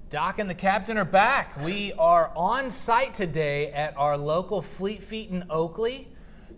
Doc and the captain are back. We are on site today at our local Fleet Feet in Oakley.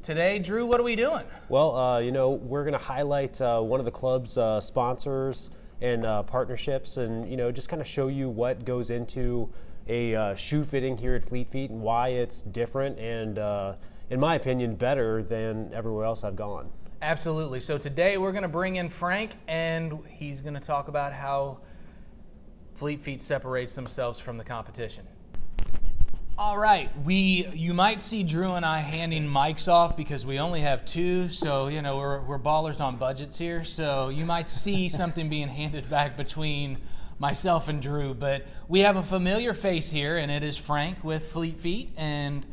Today, Drew, what are we doing? Well, we're going to highlight one of the club's sponsors and partnerships, and just kind of show you what goes into a shoe fitting here at Fleet Feet and why it's different and, in my opinion, better than everywhere else I've gone. Absolutely. So today we're going to bring in Frank, and he's going to talk about how Fleet Feet separates themselves from the competition. All right, you might see Drew and I handing mics off because we only have two, so we're ballers on budgets here. So you might see something being handed back between myself and Drew, but we have a familiar face here, and it is Frank with Fleet Feet, and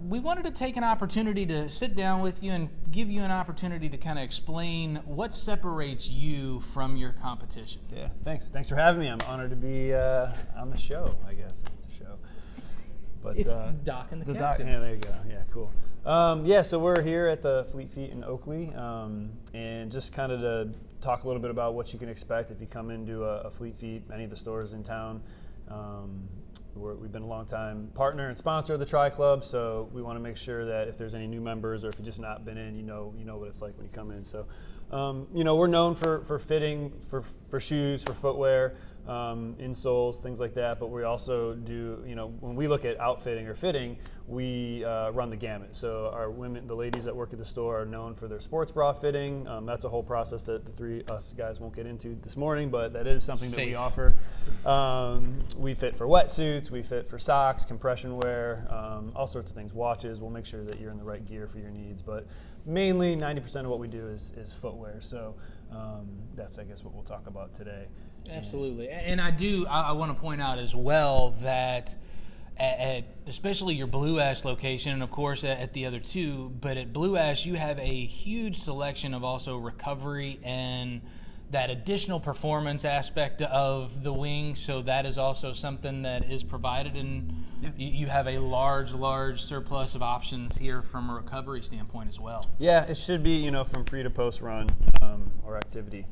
we wanted to take an opportunity to sit down with you and give you an opportunity to kind of explain what separates you from your competition. Yeah, thanks for having me. I'm honored to be on the show, I guess. It's a show. But, it's Doc and the captain. Yeah, there you go. Yeah, cool. So we're here at the Fleet Feet in Oakley, and just kind of to talk a little bit about what you can expect if you come into a Fleet Feet, any of the stores in town. We've been a long time partner and sponsor of the Tri Club, so we want to make sure that if there's any new members or if you've just not been in, you know what it's like when you come in. So, we're known for fitting, for shoes, for footwear, insoles, things like that. But we also do, when we look at outfitting or fitting, we run the gamut. So our women, the ladies that work at the store, are known for their sports bra fitting. That's a whole process that the three us guys won't get into this morning, but that is something that we offer. We fit for wetsuits, we fit for socks, compression wear, all sorts of things. Watches. We'll make sure that you're in the right gear for your needs, but mainly 90% of what we do is footwear. So that's, I guess, what we'll talk about today. Absolutely. And I want to point out as well that at especially your Blue Ash location, and of course at the other two, but at Blue Ash you have a huge selection of also recovery and that additional performance aspect of the wing, so that is also something that is provided, and you have a large surplus of options here from a recovery standpoint as well. Yeah, it should be, from pre to post run or activity,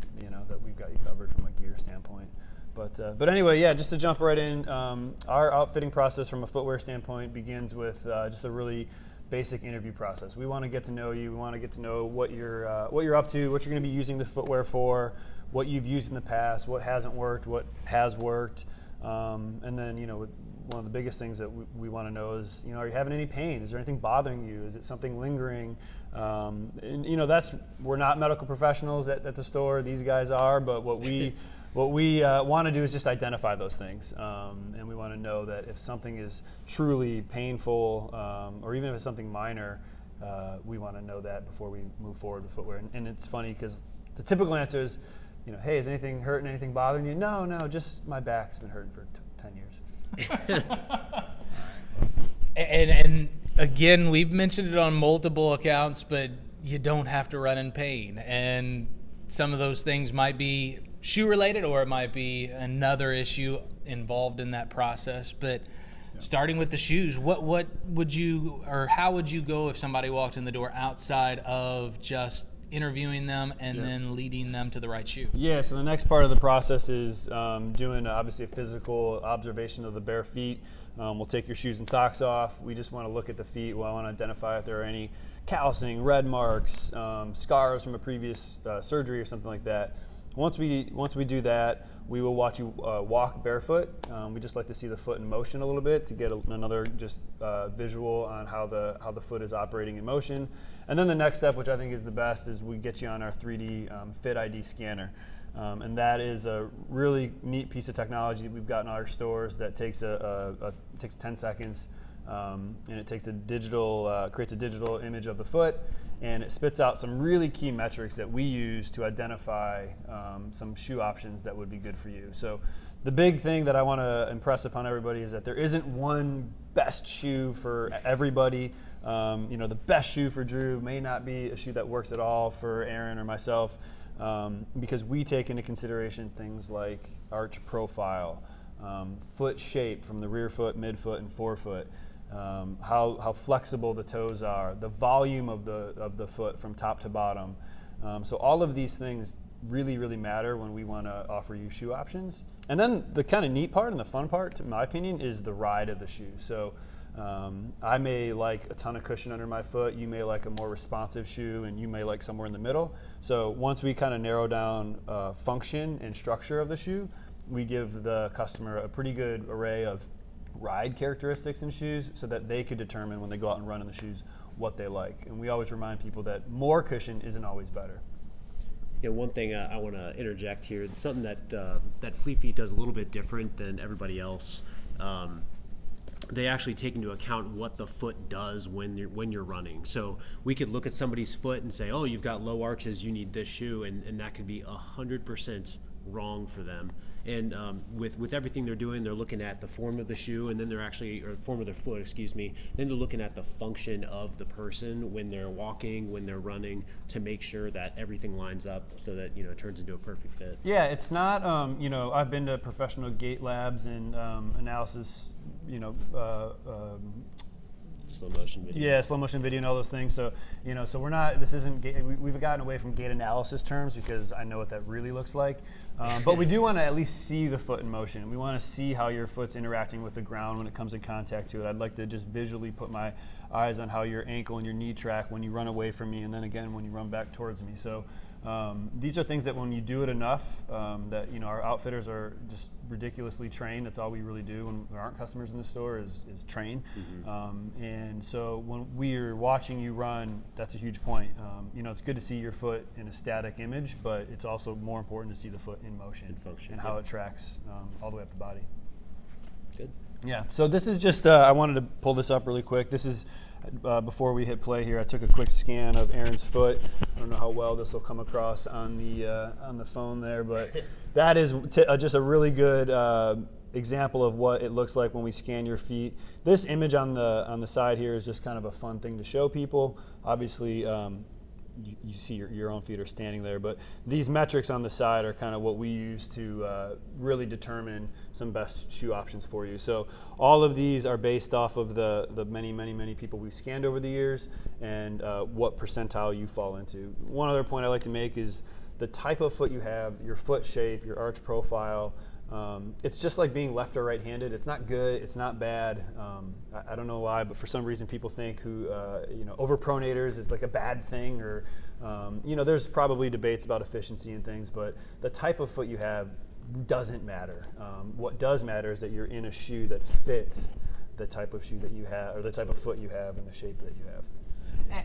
that we've got you covered from a gear standpoint. But anyway, just to jump right in, our outfitting process from a footwear standpoint begins with just a really basic interview process. We want to get to know you. We want to get to know what you're up to, what you're going to be using the footwear for, what you've used in the past, what hasn't worked, what has worked, and then one of the biggest things that we want to know is are you having any pain? Is there anything bothering you? Is it something lingering? And that's, we're not medical professionals at the store. These guys are, but what we want to do is just identify those things, and we want to know that if something is truly painful, or even if it's something minor, we want to know that before we move forward with footwear. And it's funny because the typical answer is, hey, is anything hurting, anything bothering you? No, just my back's been hurting for 10 years. And again, we've mentioned it on multiple accounts, but you don't have to run in pain, and some of those things might be shoe related, or it might be another issue involved in that process. But starting with the shoes, what would you, or how would you go if somebody walked in the door outside of just interviewing them and then leading them to the right shoe? So the next part of the process is doing obviously a physical observation of the bare feet. We'll take your shoes and socks off. We just want to look at the feet. We want to identify if there are any callousing, red marks, scars from a previous surgery or something like that. Once we do that, we will watch you walk barefoot. We just like to see the foot in motion a little bit to get another visual on how the foot is operating in motion. And then the next step, which I think is the best, is we get you on our 3D Fit ID scanner. And that is a really neat piece of technology we've got in our stores that takes takes 10 seconds, and it takes creates a digital image of the foot, and it spits out some really key metrics that we use to identify some shoe options that would be good for you. So the big thing that I want to impress upon everybody is that there isn't one best shoe for everybody. The best shoe for Drew may not be a shoe that works at all for Aaron or myself, because we take into consideration things like arch profile, foot shape from the rear foot, midfoot, and forefoot, how flexible the toes are, the volume of the foot from top to bottom. So all of these things really, really matter when we want to offer you shoe options. And then the kind of neat part and the fun part, in my opinion, is the ride of the shoe. So I may like a ton of cushion under my foot, you may like a more responsive shoe, and you may like somewhere in the middle. So once we kind of narrow down function and structure of the shoe, we give the customer a pretty good array of ride characteristics in shoes so that they could determine when they go out and run in the shoes what they like. And we always remind people that more cushion isn't always better. Yeah, one thing I want to interject here, something that Fleet Feet does a little bit different than everybody else. They actually take into account what the foot does when you're running. So we could look at somebody's foot and say, oh, you've got low arches, you need this shoe, and that could be 100% wrong for them. And with everything they're doing, they're looking at the form of the shoe, and then or form of their foot, excuse me. Then they're looking at the function of the person when they're walking, when they're running, to make sure that everything lines up so that it turns into a perfect fit. Yeah, it's not. I've been to professional gait labs and analysis. Slow motion video. Yeah, slow motion video and all those things. So, so we're not, this isn't, we've gotten away from gait analysis terms because I know what that really looks like. But we do want to at least see the foot in motion. We want to see how your foot's interacting with the ground when it comes in contact to it. I'd like to just visually put my eyes on how your ankle and your knee track when you run away from me, and then again when you run back towards me. So these are things that when you do it enough, that our outfitters are just ridiculously trained. That's all we really do when there aren't customers in the store is train. Mm-hmm. And so when we're watching you run, that's a huge point. It's good to see your foot in a static image, but it's also more important to see the foot in motion and function, and how it tracks all the way up the body. Good. Yeah. So this is just I wanted to pull this up really quick. This is before we hit play here. I took a quick scan of Aaron's foot. I don't know how well this will come across on the phone there, but that is just a really good example of what it looks like when we scan your feet. This image on the side here is just kind of a fun thing to show people. Obviously, you see your own feet are standing there, but these metrics on the side are kind of what we use to really determine some best shoe options for you. So all of these are based off of the many people we've scanned over the years and what percentile you fall into. One other point I like to make is the type of foot you have, your foot shape, your arch profile. It's just like being left or right-handed. It's not good. It's not bad. I don't know why, but for some reason people think overpronators is like a bad thing, or there's probably debates about efficiency and things, but the type of foot you have doesn't matter. What does matter is that you're in a shoe that fits the type of shoe that you have, or the type of foot you have, and the shape that you have.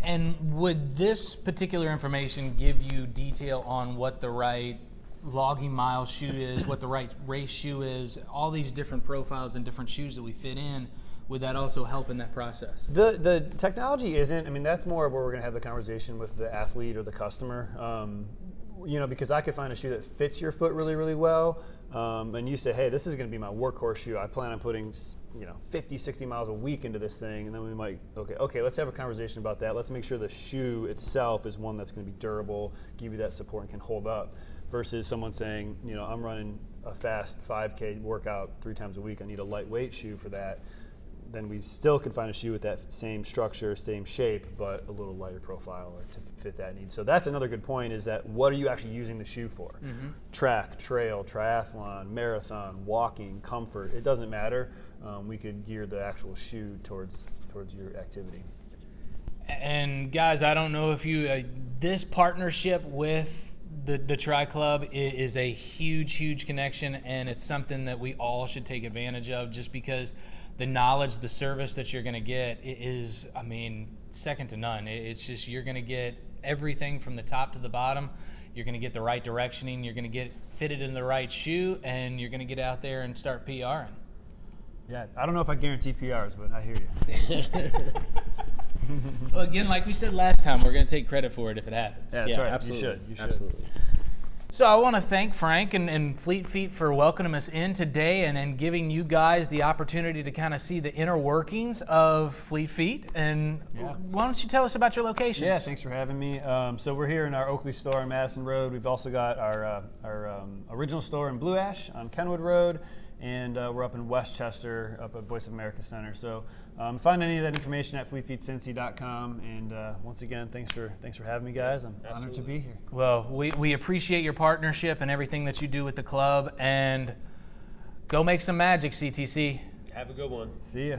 And would this particular information give you detail on what the right logging mile shoe is, what the right race shoe is, all these different profiles and different shoes that we fit in? Would that also help in that process? The technology isn't. I mean, that's more of where we're going to have the conversation with the athlete or the customer. Because I could find a shoe that fits your foot really, really well, and you say, hey, this is going to be my workhorse shoe. I plan on putting 50, 60 miles a week into this thing, and then we might, okay, let's have a conversation about that. Let's make sure the shoe itself is one that's going to be durable, give you that support, and can hold up. Versus someone saying, I'm running a fast 5K workout 3 times a week. I need a lightweight shoe for that. Then we still could find a shoe with that same structure, same shape, but a little lighter profile to fit that need. So that's another good point, is that what are you actually using the shoe for? Mm-hmm. Track, trail, triathlon, marathon, walking, comfort. It doesn't matter. We could gear the actual shoe towards your activity. And guys, I don't know if you, this partnership with the Tri Club is a huge connection, and it's something that we all should take advantage of, just because the knowledge, the service that you're going to get is, second to none. It's just, you're going to get everything from the top to the bottom. You're going to get the right directioning. You're going to get fitted in the right shoe, and you're going to get out there and start PRing. Yeah, I don't know if I guarantee PRs, but I hear you. Well, again, like we said last time, we're going to take credit for it if it happens. Yeah, that's right. Absolutely. You should. Absolutely. So I want to thank Frank and Fleet Feet for welcoming us in today and giving you guys the opportunity to kind of see the inner workings of Fleet Feet. And why don't you tell us about your locations? Yeah, thanks for having me. So we're here in our Oakley store on Madison Road. We've also got our original store in Blue Ash on Kenwood Road. and we're up in Westchester, up at Voice of America Center. So find any of that information at fleetfeetcincy.com. And once again, thanks for having me, guys. I'm honored to be here. Well, we appreciate your partnership and everything that you do with the club, and go make some magic, CTC. Have a good one. See ya.